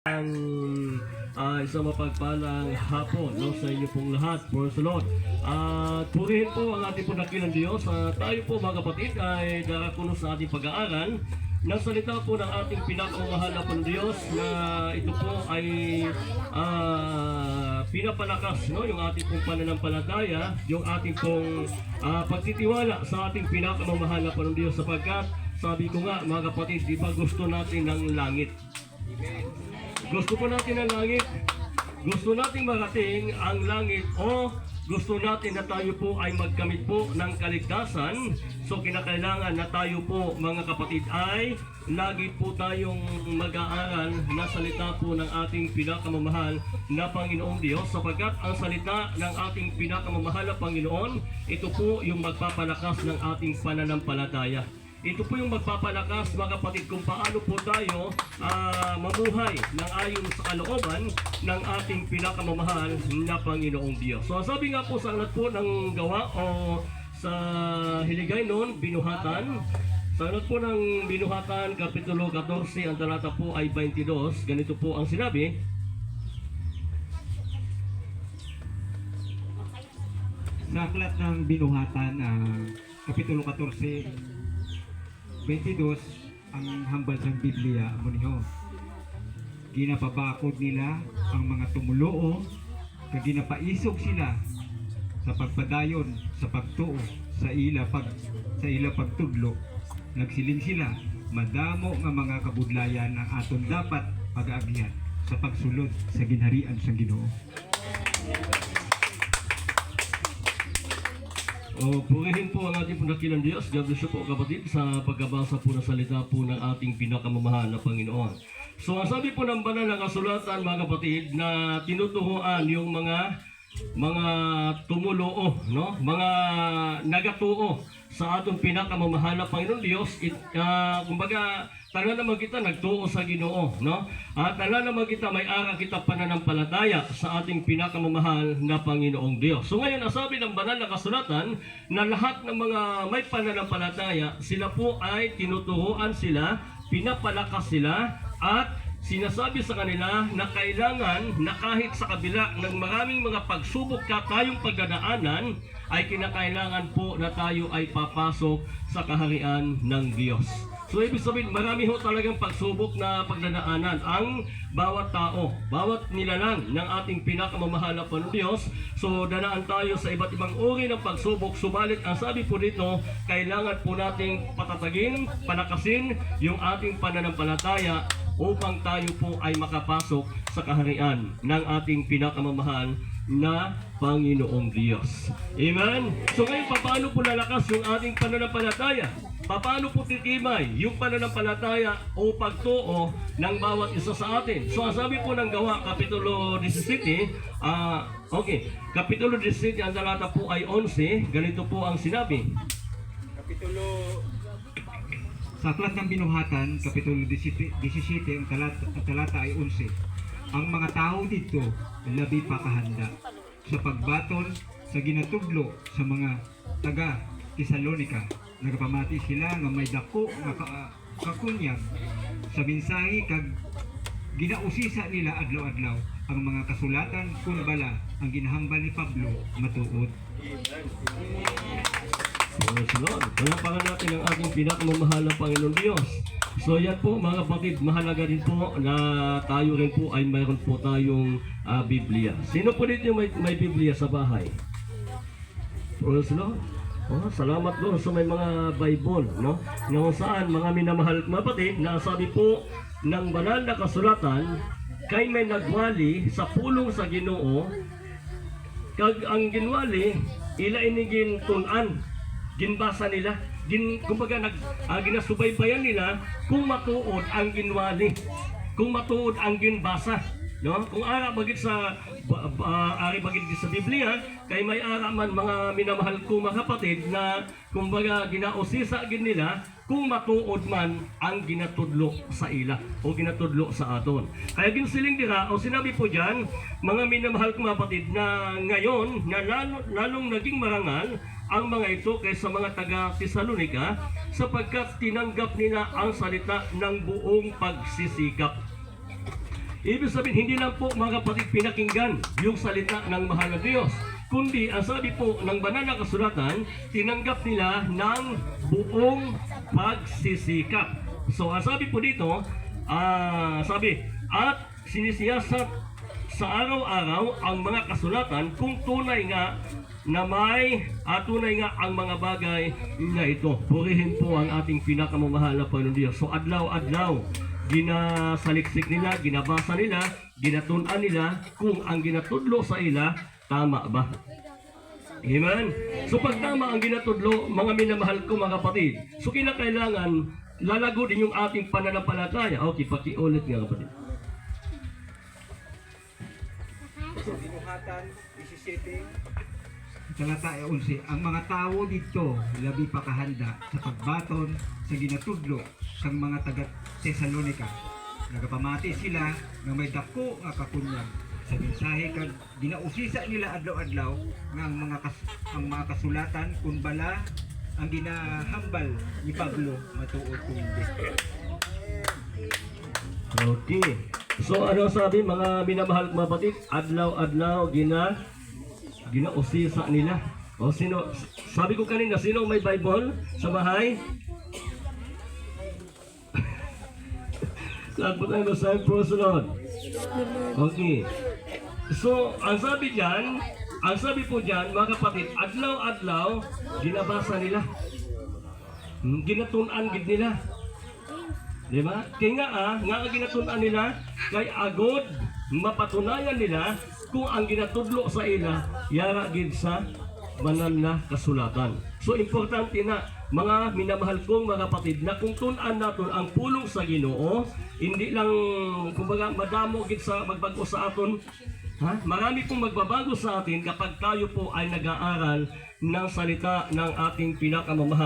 Ang isang mapagpalang hapon sa inyo pong lahat. Praise the Lord. At purihin po ang ating pong dakilang Diyos. Tayo po mga kapatid ay darakuno sa ating pag-aaral ng salita po ng ating pinakamamahal na pong Diyos, na ito po ay pinapalakas yung ating pong pananampalataya, yung ating pong pagtitiwala sa ating pinakamamahal na pong Diyos, sapagkat sabi ko nga mga kapatid, di ba gusto natin ng langit? Gusto po natin ang langit. Gusto nating marating ang langit, o gusto natin na tayo po ay magkamit po ng kaligtasan. So kinakailangan na tayo po mga kapatid ay lagi po tayong mag-aaral na salita po ng ating pinakamamahal na Panginoong Diyos, sapagkat ang salita ng ating pinakamamahal na Panginoon, ito po yung magpapalakas ng ating pananampalataya. Ito po yung magpapalakas mga kapatid kung paano po tayo mamuhay ng ayon sa kalooban ng ating pinakamamahal na Panginoong Diyos. So sabi nga po sa aklat po ng Gawa o sa Hiligaynon, Binuhatan, sa aklat po ng Binuhatan, Kapitulo 14, ang talata po ay 22, ganito po ang sinabi. Sa aklat ng Binuhatan, Kapitulo 14, 22, ang hambal sa Biblia mo niyo. Ginapabakod nila ang mga tumuloo, kag ginapaisog sila sa pagpadayon, sa pagtuo, sa ila pagtudlo. Nagsiling sila, madamo nga mga kabudlayan ang aton dapat pag-aagihan sa pagsulod sa ginharian sa Ginoo. Purihin po ang ating dakilang Diyos. God bless you po kapatid sa pagkabasa po ng salita po ng ating pinakamamahal na Panginoon. So ang sabi po ng banal na kasulatan mga kapatid, na tinutuhuan yung mga tumuloo, mga nagatuo sa atong pinakamamahal na Panginoon Diyos. Kumbaga, tanan naman kita nagtuo sa Ginoo, At tanan naman kita may ara kita pananampalataya sa ating pinakamamahal na Panginoong Diyos. So ngayon, nasabi ng banal na kasulatan na lahat ng mga may pananampalataya, sila po ay tinuturuan sila, pinapalakas sila, at sinasabi sa kanila na kailangan na kahit sa kabila ng maraming mga pagsubok na tayong pagdadaanan, ay kinakailangan po na tayo ay papasok sa kaharian ng Diyos. So ibig sabihin, marami ho talagang pagsubok na pagdadaanan ang bawat tao, bawat nilalang ng ating pinakamamahal na Diyos. So danaan tayo sa iba't ibang uri ng pagsubok, subalit ang sabi po dito, kailangan po nating patatagin, palakasin yung ating pananampalataya upang tayo po ay makapasok sa kaharian ng ating pinakamamahal na Panginoong Diyos. Amen? So ngayon, paano po lalakas yung ating pananampalataya? Paano po titibay yung pananampalataya o pagtuo ng bawat isa sa atin? So ang sabi po ng Gawa, Kapitulo 17, Kapitulo 17, ang talata po ay 11, ganito po ang sinabi. Sa aklat ng Binuhatan, Kapitulo 17, ang talata ay 11. Ang mga tao dito labi pa kahanda sa pagbaton sa ginatudlo sa mga taga Tesalonika. Nagpamati sila nga may dako nga kakunyag sa mensahe, kag ginausisa nila adlaw-adlaw ang mga kasulatan kung bala ang ginahambal ni Pablo matuod. Praise the Lord. Palapakan natin ang ating pinakamamahal na Panginoon Diyos. So yan po mga kapatid, mahalaga din po na tayo rin po ay mayroon po tayong Biblia. Sino po dito may Biblia sa bahay? Praise the Lord. Salamat doon sa may mga Bible, kung saan mga minamahal mga kapatid, na sabi po ng banal na kasulatan, kay may nagwali sa pulong sa Ginoo, kag ang ginwali ila inigin tunan, ginbasa nila, kumbaga ginasubaybayan nila kung matuod ang ginwali, kung matuod ang ginbasa, kung ara bagit sa Biblia, kay may ara man mga minamahal ko mga kapatid, na kumbaga ginausisa gin nila kung matuod man ang ginatudlo sa ila o ginatudlo sa aton. Kaya ginsiling dira o sinabi po diyan, mga minamahal ko mga kapatid, na ngayon na lalong naging marangal ang mga ito kaysa mga taga Tesalonika, sapagkat tinanggap nila ang salita ng buong pagsisikap. Ibig sabihin, hindi lang po mga kapatid pinakinggan yung salita ng mahal na Diyos, kundi ang sabi po ng banal na kasulatan, tinanggap nila ng buong pagsisikap. So ang sabi po dito, sabi, at sinisiyasat sa araw-araw ang mga kasulatan kung tunay nga na tunay nga ang mga bagay na ito. Purihin po ang ating pinakamamahal na Panginoon Diyos. So adlaw-adlaw, ginasaliksik nila, ginabasa nila, ginatunan nila kung ang ginatudlo sa ila, tama ba? Amen? So pag tama ang ginatudlo, mga minamahal ko mga kapatid, so kinakailangan lalago din yung ating pananampalataya. Okay, pakiulit nga kapatid. So, binuhatan 17, talata 11, ang mga tao dito labi pa kahanda sa pagbaton sa ginatudlo sang mga taga Thessalonica. Nagapamati sila nga may dako nga kakunyag sa mensahe kag ginausisa nila adlaw-adlaw nga ang mga kasulatan kun bala ang ginahambal ni Pablo matuod kung hindi. Okay. So ano sabi mga minamahal ko mga kapatid? Adlaw-adlaw ginausisa nila. O sino, sabi ko kanina, sino may Bible sa bahay? Saan po tayo sa prosunod? Okay. So, ang sabi po dyan, mga kapatid, adlaw-adlaw, ginabasa nila. Ginatunan gid nila. Diba? Kaya nga ginatunan nila, kay agod, mapatunayan nila kung ang ginatudlo sa ila, yara gid sa banal na kasulatan. So, importante na, mga minamahal kong mga kapatid, na kung tunan natin ang pulong sa Ginoo, hindi lang, kumbaga, madamo gid sa magbago sa aton. Marami pong magbabago sa atin kapag tayo po ay nag-aaral ng salita ng ating pinakamamahal